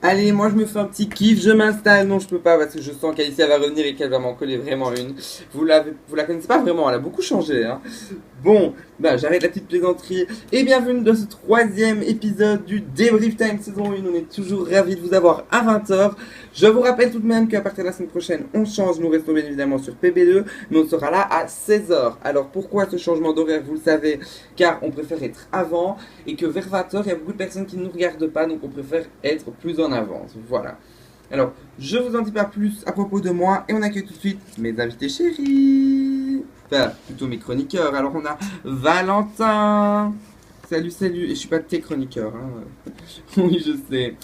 Allez, moi je me fais un petit kiff, je m'installe. Non, je peux pas parce que je sens qu'Alicia va revenir et qu'elle va m'en coller vraiment une. Vous la connaissez pas vraiment, elle a beaucoup changé, hein. Bon, bah j'arrête la petite plaisanterie et bienvenue dans ce troisième épisode du Débrief Time saison 1. On est toujours ravis de vous avoir à 20h. Je vous rappelle tout de même qu'à partir de la semaine prochaine, on change. Nous restons bien évidemment sur PB2, mais on sera là à 16h. Alors pourquoi ce changement d'horaire? Vous le savez, car on préfère être avant et que vers 20h, il y a beaucoup de personnes qui ne nous regardent pas, donc on préfère être plus en avance. Voilà. Alors, je vous en dis pas plus à propos de moi et on accueille tout de suite mes invités chéris. Enfin, plutôt mes chroniqueurs. Alors, on a Valentin. Salut, salut. Et je suis pas de tes chroniqueurs, hein. Oui, je sais.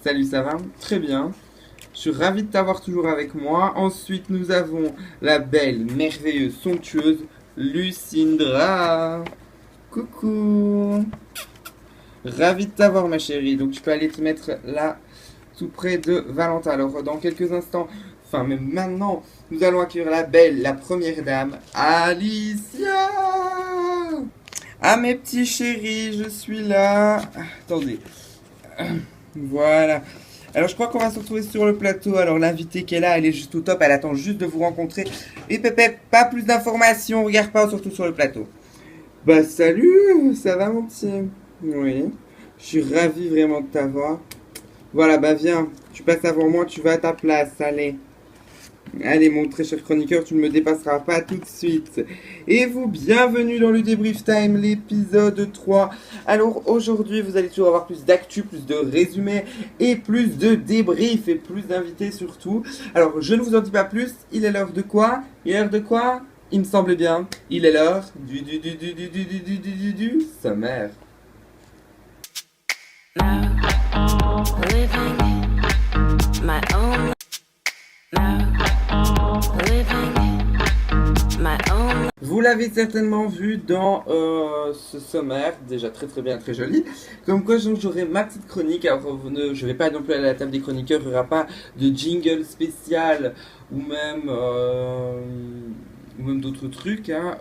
Salut, ça va? Très bien. Je suis ravi de t'avoir toujours avec moi. Ensuite, nous avons la belle, merveilleuse, somptueuse Lucindra. Coucou. Ravi de t'avoir, ma chérie. Donc, tu peux aller te mettre là, tout près de Valentin. Alors, dans quelques instants, enfin, même maintenant, nous allons accueillir la belle, la première dame, Alicia. Ah, mes petits chéris, je suis là. Attendez. Voilà. Alors, je crois qu'on va se retrouver sur le plateau. Alors, l'invitée qui est là, elle est juste au top. Elle attend juste de vous rencontrer. Et Pépé, pas plus d'informations. Regarde pas, surtout sur le plateau. Bah, salut. Ça va, mon petit? Oui. Je suis ravi vraiment de t'avoir. Voilà, bah viens. Tu passes avant moi, tu vas à ta place. Allez. Allez, mon très cher chroniqueur, tu ne me dépasseras pas tout de suite. Et vous, bienvenue dans le Débrief Time, l'épisode 3. Alors, aujourd'hui, vous allez toujours avoir plus d'actu, plus de résumés et plus de débriefs et plus d'invités surtout. Alors, je ne vous en dis pas plus. Il est l'heure de quoi? Il est l'heure de quoi? Il me semble bien. Il est l'heure du sommaire. Vous l'avez certainement vu dans ce sommaire, déjà très très bien, très joli. Comme quoi j'aurai ma petite chronique. Alors je vais pas non plus aller à la table des chroniqueurs, il n'y aura pas de jingle spécial ou même d'autres trucs, hein.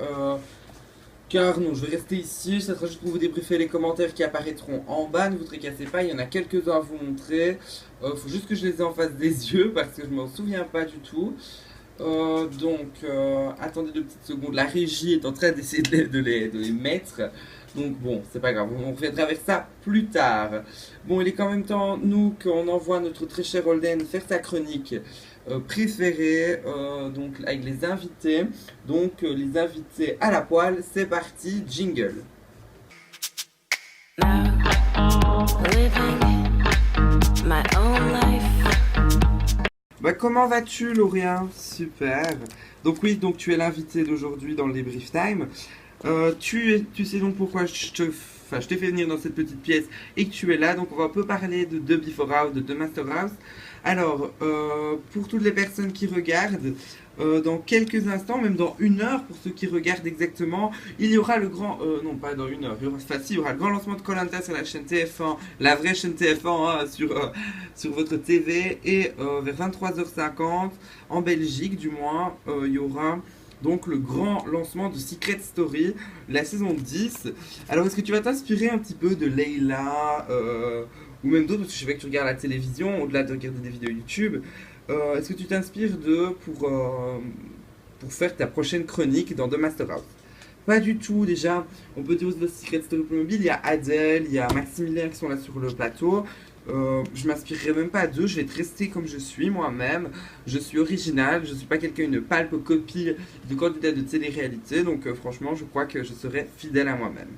Car non, je vais rester ici, ça sera juste pour vous débriefer les commentaires qui apparaîtront en bas, ne vous tracassez pas, il y en a quelques-uns à vous montrer. Faut juste que je les ai en face des yeux parce que je m'en souviens pas du tout. Attendez 2 petites secondes, la régie est en train d'essayer de les mettre. Donc bon, c'est pas grave, on reviendra vers ça plus tard. Bon, il est quand même temps, nous, qu'on envoie notre très cher Holden faire sa chronique préférée, donc avec les invités. Donc les invités à la poêle, c'est parti, jingle. Bah comment vas-tu, Laurien? Super. Donc oui, donc tu es l'invité d'aujourd'hui dans le Débrief Time. Tu sais donc pourquoi je t'ai fait venir dans cette petite pièce et que tu es là. Donc on va un peu parler de The Before House, de The Master House. Alors, pour toutes les personnes qui regardent, dans quelques instants, même dans 1 heure, pour ceux qui regardent exactement, il y aura le grand... non, pas dans 1 heure, il y aura le grand lancement de koh sur la chaîne TF1, la vraie chaîne TF1, hein, sur votre TV. Et vers 23h50, en Belgique du moins, il y aura... Donc le grand lancement de Secret Story, la saison 10. Alors est-ce que tu vas t'inspirer un petit peu de Leila ou même d'autres, parce que je sais que tu regardes la télévision, au-delà de regarder des vidéos YouTube. Est-ce que tu t'inspires pour faire ta prochaine chronique dans The Master House? Pas du tout, déjà, on peut dire aussi de Secret Story Playmobil, il y a Adèle, il y a Maximilien qui sont là sur le plateau. Je m'inspirerai même pas d'eux, je vais rester comme je suis moi-même. Je suis original, je suis pas quelqu'un, une palpe copie de candidat de télé-réalité, donc franchement, je crois que je serai fidèle à moi-même.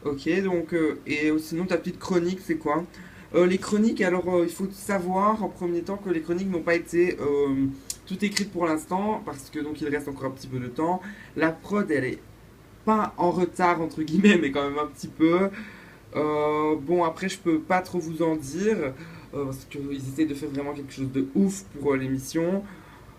Ok, donc, et sinon, ta petite chronique, c'est quoi? Les chroniques, alors, il faut savoir en premier temps que les chroniques n'ont pas été toutes écrites pour l'instant, parce que donc il reste encore un petit peu de temps. La prod, elle est pas en retard, entre guillemets, mais quand même un petit peu. Bon, après, je peux pas trop vous en dire, parce qu'ils essaient de faire vraiment quelque chose de ouf pour l'émission.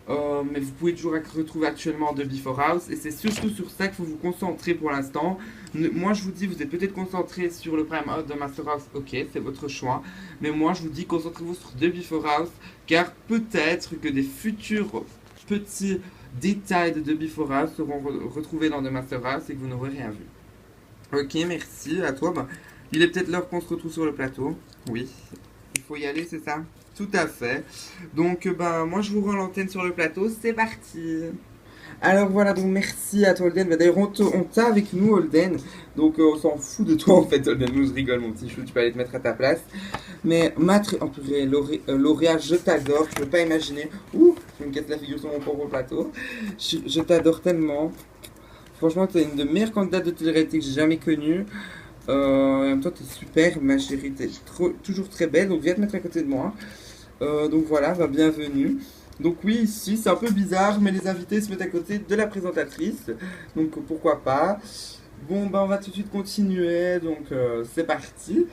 Mais vous pouvez toujours retrouver actuellement The Before House, et c'est surtout sur ça qu'il faut vous concentrer pour l'instant. Moi je vous dis, vous êtes peut-être concentré sur le Prime House de Master House, ok, c'est votre choix, mais moi je vous dis, concentrez-vous sur The Before House, car peut-être que des futurs petits détails de The Before House seront retrouvés dans The Master House et que vous n'aurez rien vu. Ok, merci à toi. Bah, il est peut-être l'heure qu'on se retrouve sur le plateau. Oui, il faut y aller, c'est ça? Tout à fait. Donc, ben, moi, je vous rends l'antenne sur le plateau. C'est parti. Alors voilà, donc merci à toi Holden. Bah, d'ailleurs, on t'a avec nous Holden. Donc on s'en fout de toi en fait Holden. Nous je rigole mon petit chou, tu peux aller te mettre à ta place. Mais en purée, Lauréat, je t'adore. Tu peux pas imaginer. Ouh, je me casse la figure sur mon propre plateau. Je t'adore tellement. Franchement, t'es une des meilleures candidates de télé-réalité que j'ai jamais connue. En même temps, t'es super, ma chérie. Toujours très belle. Donc viens te mettre à côté de moi. Donc voilà, bah, bienvenue. Donc oui, ici c'est un peu bizarre, mais les invités se mettent à côté de la présentatrice. Donc pourquoi pas. Bon, bah on va tout de suite continuer. Donc c'est parti.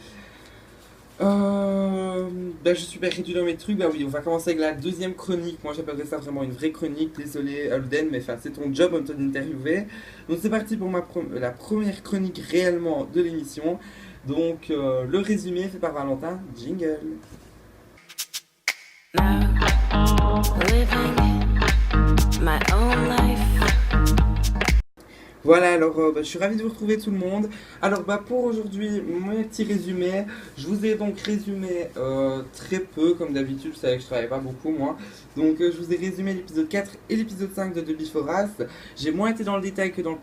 Bah, je suis perdu dans mes trucs. Bah oui, on va commencer avec la deuxième chronique. Moi j'appellerais ça vraiment une vraie chronique. Désolé Holden, mais enfin c'est ton job, on t'a interviewé. Donc c'est parti pour la première chronique réellement de l'émission. Donc le résumé fait par Valentin. Jingle. Now, living my own life. Voilà, alors bah, je suis ravi de vous retrouver tout le monde. Alors bah, pour aujourd'hui, mon petit résumé, je vous ai donc résumé très peu, comme d'habitude, vous savez que je travaille pas beaucoup moi. Donc je vous ai résumé l'épisode 4 et l'épisode 5 de The Before Us. J'ai moins été dans le détail que dans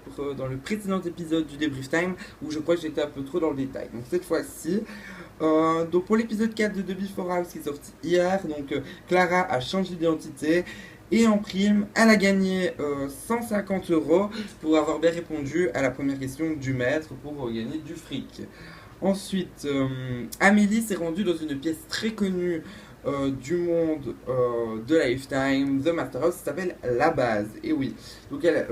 le précédent épisode du Debrief Time, où je crois que j'étais un peu trop dans le détail. Donc cette fois-ci, donc pour l'épisode 4 de The Before Us qui est sorti hier, donc Clara a changé d'identité. Et en prime, elle a gagné 150 € pour avoir bien répondu à la première question du maître pour gagner du fric. Ensuite, Amélie s'est rendue dans une pièce très connue du monde de Lifetime, The Master House, qui s'appelle La Base. Et oui, donc elle,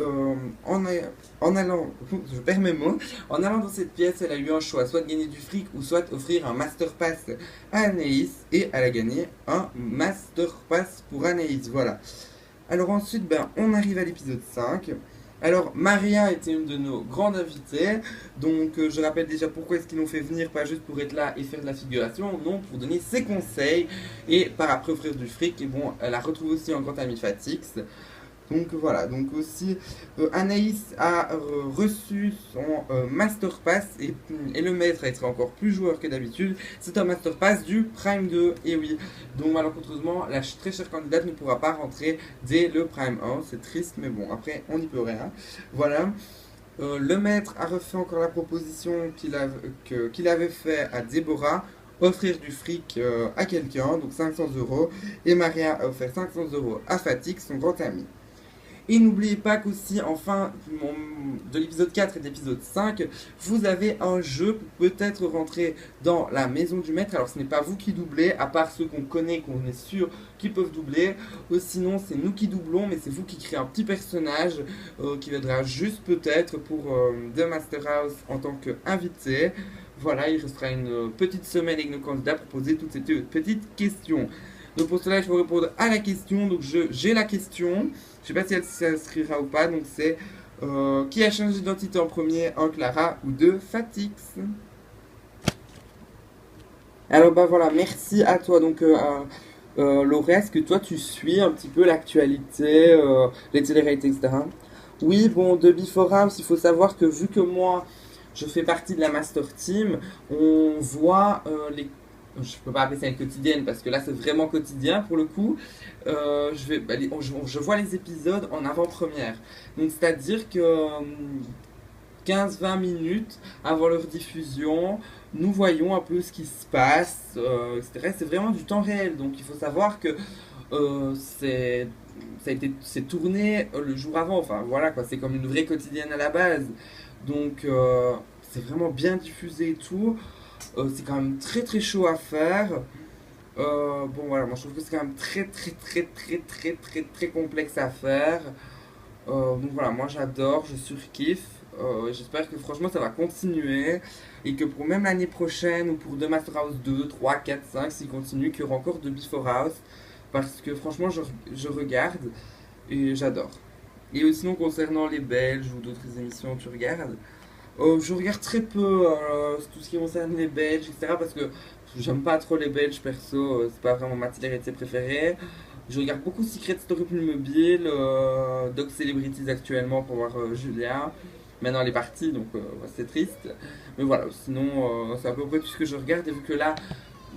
en allant, je perds mes mots, en allant dans cette pièce, elle a eu un choix, soit de gagner du fric ou soit offrir un Master Pass à Anaïs. Et elle a gagné un Master Pass pour Anaïs, voilà. Alors ensuite, ben, on arrive à l'épisode 5. Alors, Maria était une de nos grandes invitées, donc je rappelle déjà pourquoi est-ce qu'ils l'ont fait venir, pas juste pour être là et faire de la figuration, non, pour donner ses conseils et par après offrir du fric. Et bon, elle a retrouvé aussi un grand ami Fatix. Donc voilà, donc aussi Anaïs a reçu son Master Pass et le maître a été encore plus joueur que d'habitude. C'est un Master Pass du Prime 2, et oui. Donc malencontreusement, la très chère candidate ne pourra pas rentrer dès le Prime 1. C'est triste, mais bon, après on n'y peut rien. Voilà. Le maître a refait encore la proposition qu'il avait fait à Déborah, offrir du fric à quelqu'un, donc 500 €. Et Maria a offert 500 € à Fatix, son grand ami. Et n'oubliez pas qu'aussi, en fin de l'épisode 4 et de l'épisode 5, vous avez un jeu pour peut-être rentrer dans la maison du maître. Alors ce n'est pas vous qui doublez, à part ceux qu'on connaît, qu'on est sûr qu'ils peuvent doubler. Ou sinon c'est nous qui doublons, mais c'est vous qui créez un petit personnage qui viendra juste peut-être pour The Master House en tant qu'invité. Voilà, il restera une petite semaine avec nos candidats pour poser toutes ces petites questions. Donc pour cela, il faut répondre à la question. Donc j'ai la question. Je sais pas si elle s'inscrira ou pas. Donc c'est qui a changé d'identité en premier, un Clara ou deux Fatix. Alors bah voilà, merci à toi. Donc Laura, est-ce que toi tu suis un petit peu l'actualité, les télé-réalités, etc. Oui, bon, de Before House, il faut savoir que vu que moi je fais partie de la Master Team, on voit les je peux pas appeler ça une quotidienne parce que là c'est vraiment quotidien pour le coup. Je vois les épisodes en avant-première. Donc c'est-à-dire que 15-20 minutes avant leur diffusion, nous voyons un peu ce qui se passe, etc. C'est vraiment du temps réel. Donc il faut savoir que c'est tourné le jour avant. Enfin voilà quoi, c'est comme une vraie quotidienne à la base. Donc c'est vraiment bien diffusé et tout. C'est quand même très très chaud à faire. Bon voilà, moi je trouve que c'est quand même très complexe à faire. Donc voilà, moi j'adore, je surkiffe. J'espère que franchement ça va continuer et que pour même l'année prochaine ou pour The Master House 2, 3, 4, 5, s'il continue, qu'il y aura encore de Before House. Parce que franchement je regarde et j'adore. Et sinon concernant les Belges ou d'autres émissions, tu regardes? Je regarde très peu tout ce qui concerne les Belges, etc. Parce que j'aime pas trop les Belges perso, c'est pas vraiment ma télé-réalité préférée. Je regarde beaucoup Secret Story Playmobil, Doc Celebrities actuellement pour voir Julia. Maintenant elle est partie, donc c'est triste. Mais voilà, sinon c'est à peu près tout ce que je regarde. Et vu que là,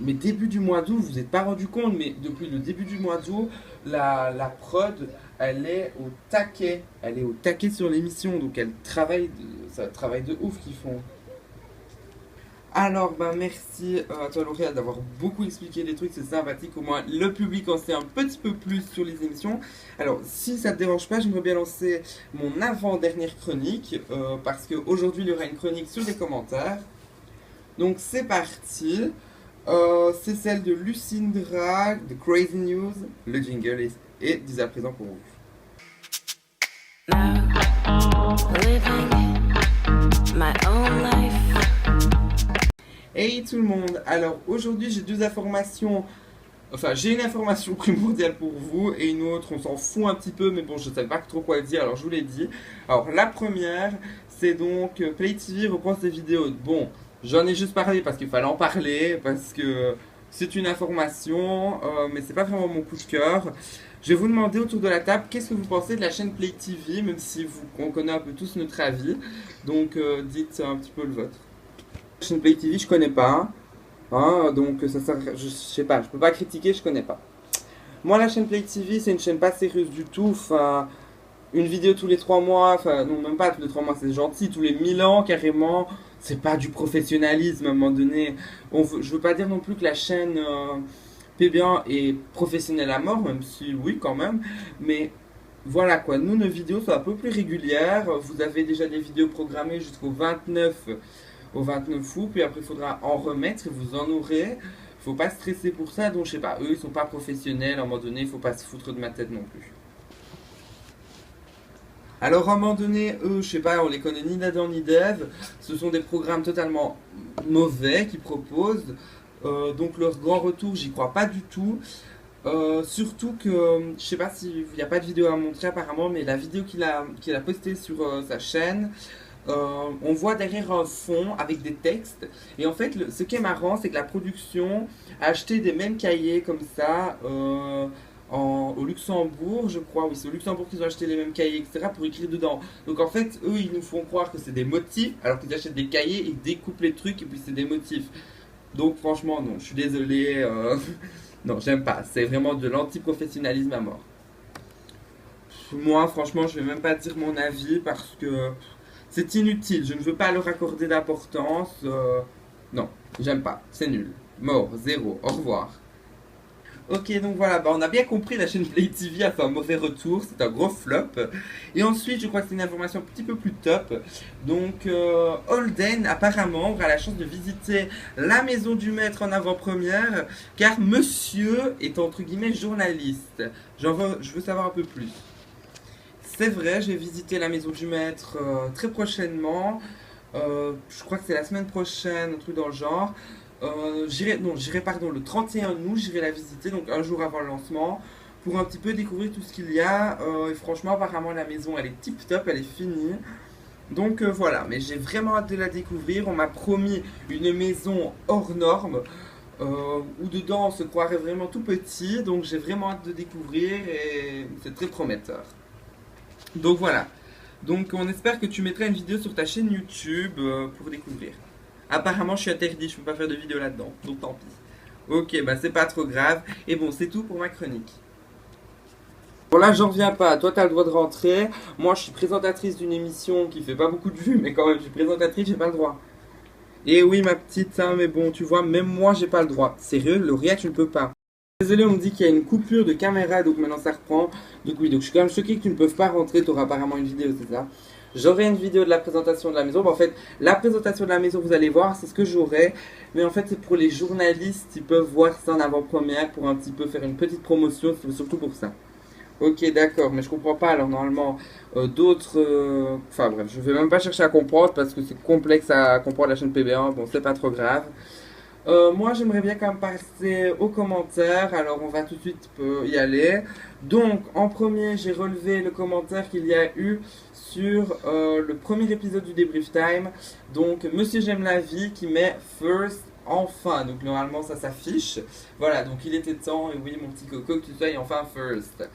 mais début du mois d'août, vous n'êtes pas rendu compte, mais depuis le début du mois d'août, la prod, elle est au taquet. Elle est au taquet sur l'émission, donc elle travaille, c'est un travail de ouf qu'ils font. Alors, ben merci à toi L'Oréal d'avoir beaucoup expliqué les trucs, c'est sympathique, au moins le public en sait un petit peu plus sur les émissions. Alors, si ça te dérange pas, j'aimerais bien lancer mon avant-dernière chronique, parce qu'aujourd'hui il y aura une chronique sur les commentaires. Donc c'est parti. C'est celle de Lucindra, de Crazy News. Le jingle est dès à présent pour vous. Now, living my own life. Hey tout le monde, alors aujourd'hui j'ai deux informations, enfin j'ai une information primordiale pour vous et une autre on s'en fout un petit peu mais bon je ne savais pas trop quoi dire alors je vous l'ai dit. Alors la première c'est donc Play TV reprend ses vidéos, bon j'en ai juste parlé parce qu'il fallait en parler, parce que c'est une information mais c'est pas vraiment mon coup de cœur. Je vais vous demander autour de la table qu'est-ce que vous pensez de la chaîne Play TV, même si on connaît un peu tous notre avis, donc dites un petit peu le vôtre. La chaîne Play TV, je connais pas. Hein, donc, ça sert, je sais pas, je peux pas critiquer, je connais pas. Moi, la chaîne Play TV, c'est une chaîne pas sérieuse du tout. Enfin, une vidéo tous les 3 mois, enfin, non, même pas tous les 3 mois, c'est gentil, tous les 1000 ans, carrément. C'est pas du professionnalisme à un moment donné. Je veux pas dire non plus que la chaîne PB1 est professionnelle à mort, même si, oui, quand même. Mais voilà quoi, nous, nos vidéos sont un peu plus régulières. Vous avez déjà des vidéos programmées jusqu'au 29 au 29 août, puis après il faudra en remettre et vous en aurez. Faut pas stresser pour ça, donc je sais pas, eux ils sont pas professionnels, à un moment donné, il faut pas se foutre de ma tête non plus. Alors à un moment donné, eux, je sais pas, on les connaît ni d'Adam ni d'Ève, ce sont des programmes totalement mauvais qu'ils proposent, donc leur grand retour, j'y crois pas du tout. Surtout que, je sais pas s'il n'y a pas de vidéo à montrer apparemment, mais la vidéo qu'il a postée sur sa chaîne, on voit derrière un fond avec des textes. Et en fait, ce qui est marrant, c'est que la production a acheté des mêmes cahiers comme ça au Luxembourg, je crois. Oui, c'est au Luxembourg qu'ils ont acheté les mêmes cahiers, etc. pour écrire dedans. Donc en fait, eux, ils nous font croire que c'est des motifs, alors qu'ils achètent des cahiers, ils découpent les trucs et puis c'est des motifs. Donc franchement, non, je suis désolé. Non, j'aime pas. C'est vraiment de l'anti-professionnalisme à mort. Moi, franchement, je vais même pas dire mon avis parce que c'est inutile. Je ne veux pas leur accorder d'importance. Non, j'aime pas. C'est nul. Mort, zéro. Au revoir. Ok, donc voilà, bah on a bien compris, la chaîne Play TV a fait un mauvais retour, c'est un gros flop. Et ensuite, je crois que c'est une information un petit peu plus top. Donc, Holden, apparemment, aura la chance de visiter la maison du maître en avant-première, car monsieur est entre guillemets journaliste. Je veux savoir un peu plus. C'est vrai, j'ai visité la maison du maître très prochainement. Je crois que c'est la semaine prochaine, un truc dans le genre. J'irai pardon, le 31 août, j'irai la visiter, donc un jour avant le lancement, pour un petit peu découvrir tout ce qu'il y a. Et franchement, apparemment, la maison, elle est tip top, elle est finie. Donc voilà, mais j'ai vraiment hâte de la découvrir. On m'a promis une maison hors norme, où dedans on se croirait vraiment tout petit. Donc j'ai vraiment hâte de découvrir et c'est très prometteur. Donc voilà. Donc on espère que tu mettras une vidéo sur ta chaîne YouTube pour découvrir. Apparemment je suis interdit, je peux pas faire de vidéo là-dedans, donc tant pis. Ok, bah c'est pas trop grave. Et bon, c'est tout pour ma chronique. Bon là j'en reviens pas, toi t'as le droit de rentrer. Moi je suis présentatrice d'une émission qui fait pas beaucoup de vues, mais quand même je suis présentatrice, j'ai pas le droit. Et oui ma petite, hein, mais bon tu vois, même moi j'ai pas le droit. Sérieux, L'Oréal tu ne peux pas. Désolé, on me dit qu'il y a une coupure de caméra, donc maintenant ça reprend. Donc oui, donc je suis quand même choqué que tu ne peux pas rentrer, tu auras apparemment une vidéo, c'est ça. J'aurai une vidéo de la présentation de la maison. Bon, en fait, la présentation de la maison, vous allez voir, c'est ce que j'aurai. Mais en fait, c'est pour les journalistes, ils peuvent voir ça en avant-première pour un petit peu faire une petite promotion, c'est surtout pour ça. Ok, d'accord, mais je comprends pas. Alors, normalement, d'autres. Enfin, bref, je vais même pas chercher à comprendre parce que c'est complexe à comprendre la chaîne PB1. Bon, c'est pas trop grave. Moi, j'aimerais bien quand même passer aux commentaires. Alors, on va tout de suite y aller. Donc, en premier, j'ai relevé le commentaire qu'il y a eu sur le premier épisode du Débrief Time. Donc, Monsieur J'aime la vie qui met first enfin. Donc, normalement, ça s'affiche. Voilà, donc il était temps. Et oui, mon petit coco, que tu sois enfin first.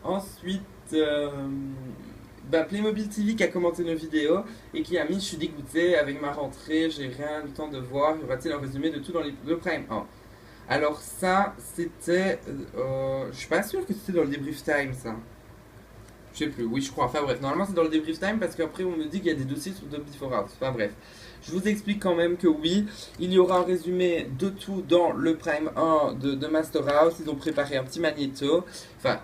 Ensuite, bah, Playmobil TV qui a commenté nos vidéos et qui a mis: je suis dégoûté avec ma rentrée, j'ai rien eu le temps de voir, y aura-t-il un résumé de tout dans le Prime 1? Alors ça, c'était... je suis pas sûr que c'était dans le débrief time, ça. Je sais plus, oui je crois. Enfin bref, normalement c'est dans le débrief time parce qu'après on me dit qu'il y a des dossiers sur Dub Before House. Enfin bref. Je vous explique quand même que oui, il y aura un résumé de tout dans le Prime 1 de Master House. Ils ont préparé un petit magnéto, enfin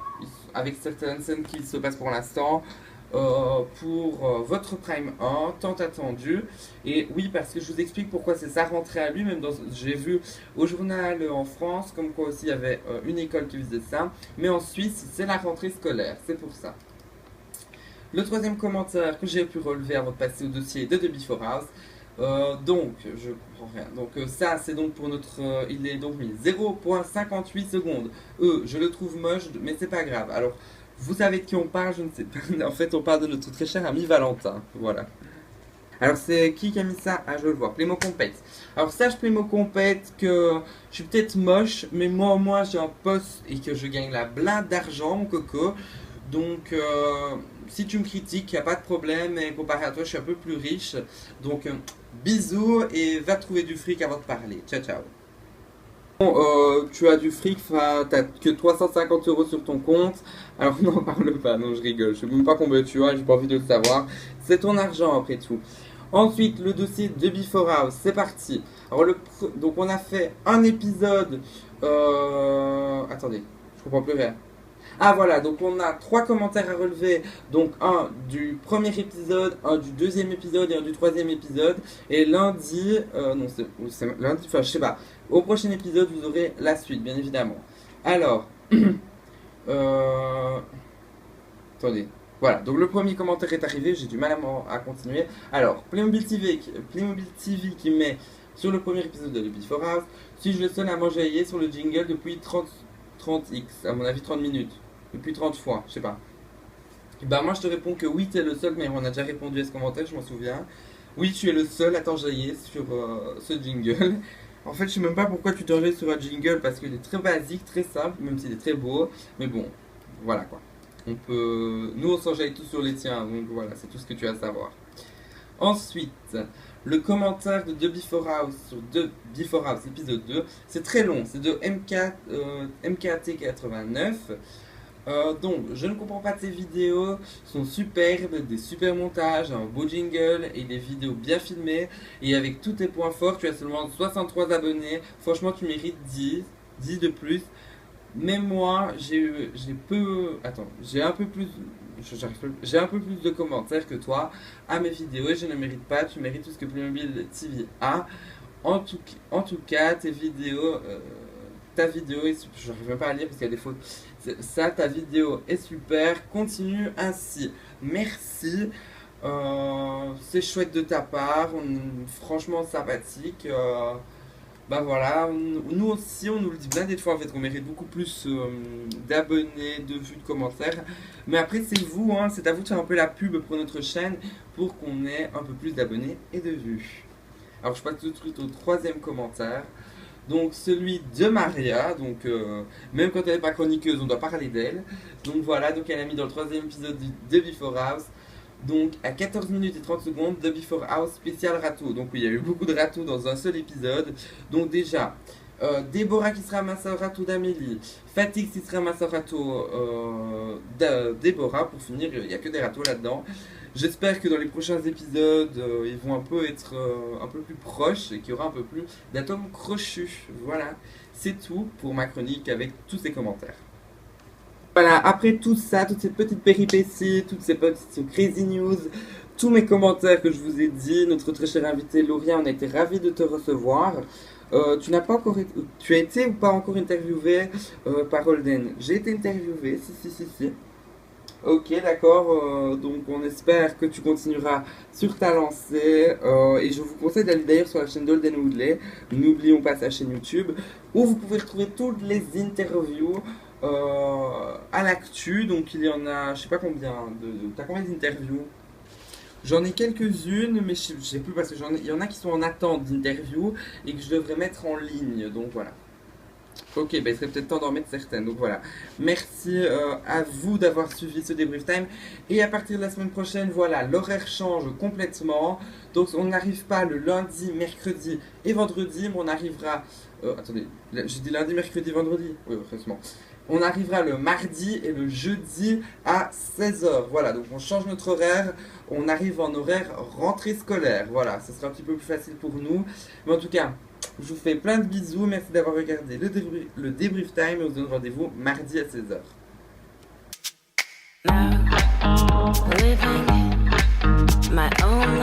avec certaines scènes qui se passent pour l'instant, pour votre Prime 1, tant attendu. Et oui, parce que je vous explique pourquoi c'est sa rentrée à lui, même j'ai vu au journal en France, comme quoi aussi il y avait une école qui faisait ça. Mais en Suisse, c'est la rentrée scolaire, c'est pour ça. Le troisième commentaire que j'ai pu relever avant de passer au dossier de The Before House. Donc, je comprends rien. Donc, ça, c'est donc pour notre. Il est donc mis 0,58 secondes. Je le trouve moche, mais c'est pas grave. Alors, vous savez de qui on parle, je ne sais pas. En fait, on parle de notre très cher ami Valentin. Voilà. Alors, c'est qui a mis ça? Ah, je le vois. Playmo Compete. Alors, sache Playmo Compete que je suis peut-être moche, mais moi, au moins, j'ai un poste et que je gagne la blinde d'argent, mon coco. Donc, si tu me critiques, il n'y a pas de problème, mais comparé à toi, je suis un peu plus riche. Donc, bisous et va trouver du fric avant de parler. Ciao, ciao. Bon, tu as du fric, t'as que 350 euros sur ton compte. Alors, n'en parle pas, non, je rigole. Je sais même pas combien tu as, j'ai pas envie de le savoir. C'est ton argent après tout. Ensuite, le dossier de Before House, c'est parti. Alors, donc, on a fait un épisode. Attendez, je comprends plus rien. Ah voilà, donc on a 3 commentaires à relever. Donc un du premier épisode, un du deuxième épisode et un du troisième épisode. Et lundi, non c'est lundi, enfin je sais pas. Au prochain épisode vous aurez la suite, bien évidemment. Alors, euh, attendez. Voilà, donc le premier commentaire est arrivé, j'ai du mal à continuer. Alors, Playmobil TV qui met sur le premier épisode de The Before House: suis-je le seul à m'enjailler sur le jingle depuis 30x, à mon avis 30 minutes. Depuis 30 fois, je sais pas. Et bah moi je te réponds que oui, tu es le seul, mais on a déjà répondu à ce commentaire, je m'en souviens. Oui, tu es le seul à t'enjailler sur ce jingle. En fait, je sais même pas pourquoi tu t'enjailles sur un jingle, parce qu'il est très basique, très simple, même s'il est très beau. Mais bon, voilà quoi. Nous on s'enjaille tous sur les tiens, donc voilà, c'est tout ce que tu as à savoir. Ensuite, le commentaire de The Before House sur The Before House épisode 2, c'est très long, c'est de MKT89. Donc, je ne comprends pas tes vidéos, sont superbes, des super montages, un beau jingle et des vidéos bien filmées. Et avec tous tes points forts, tu as seulement 63 abonnés. Franchement, tu mérites 10 de plus. Mais moi, j'ai peu. Attends, j'ai un peu plus. J'ai un peu plus de commentaires que toi à mes vidéos et je ne mérite pas. Tu mérites tout ce que Playmobil TV a. En tout cas, tes vidéos. Ta vidéo est. Je n'arrive même pas à lire parce qu'il y a des fautes. Ça, ta vidéo est super. Continue ainsi. Merci. C'est chouette de ta part. Franchement sympathique. Bah voilà, nous aussi on nous le dit plein des fois en fait qu'on mérite beaucoup plus d'abonnés, de vues, de commentaires. Mais après c'est vous, hein, c'est à vous de faire un peu la pub pour notre chaîne pour qu'on ait un peu plus d'abonnés et de vues. Alors je passe tout de suite au troisième commentaire. Donc celui de Maria, donc même quand elle n'est pas chroniqueuse, on doit parler d'elle. Donc voilà, donc elle a mis dans le troisième épisode de Before House. Donc à 14 minutes et 30 secondes, The Before House spécial râteau. Donc oui, il y a eu beaucoup de râteaux dans un seul épisode. Donc déjà, Déborah qui sera ma sœur râteau d'Amélie, Fatigue qui sera ma sœur râteau de Déborah. Pour finir, il n'y a que des râteaux là-dedans. J'espère que dans les prochains épisodes, ils vont un peu être un peu plus proches et qu'il y aura un peu plus d'atomes crochus. Voilà, c'est tout pour ma chronique avec tous ces commentaires. Voilà, après tout ça, toutes ces petites péripéties, toutes ces petites crazy news, tous mes commentaires que je vous ai dit, notre très cher invité Laurien, on a été ravis de te recevoir. Tu n'as pas encore tu as été ou pas encore interviewé par Holden? J'ai été interviewé, si. Ok, d'accord, donc on espère que tu continueras sur ta lancée et je vous conseille d'aller d'ailleurs sur la chaîne d'Holden Woodley, n'oublions pas sa chaîne YouTube, où vous pouvez retrouver toutes les interviews à l'actu. Donc il y en a, je sais pas combien, t'as combien d'interviews? J'en ai quelques-unes, mais je sais plus parce que il y en a qui sont en attente d'interview et que je devrais mettre en ligne, donc voilà. Ok, bah, il serait peut-être temps d'en mettre certaines. Donc voilà. Merci à vous d'avoir suivi ce débrief time. Et à partir de la semaine prochaine, voilà, l'horaire change complètement. Donc on n'arrive pas le lundi, mercredi et vendredi, mais on arrivera. Attendez, j'ai dit lundi, mercredi, vendredi. Oui, heureusement. On arrivera le mardi et le jeudi à 16 h. Voilà, donc on change notre horaire. On arrive en horaire rentrée scolaire. Voilà, ce sera un petit peu plus facile pour nous. Mais en tout cas, je vous fais plein de bisous, merci d'avoir regardé le débrief time et on se donne rendez-vous mardi à 16 h. Now, living my own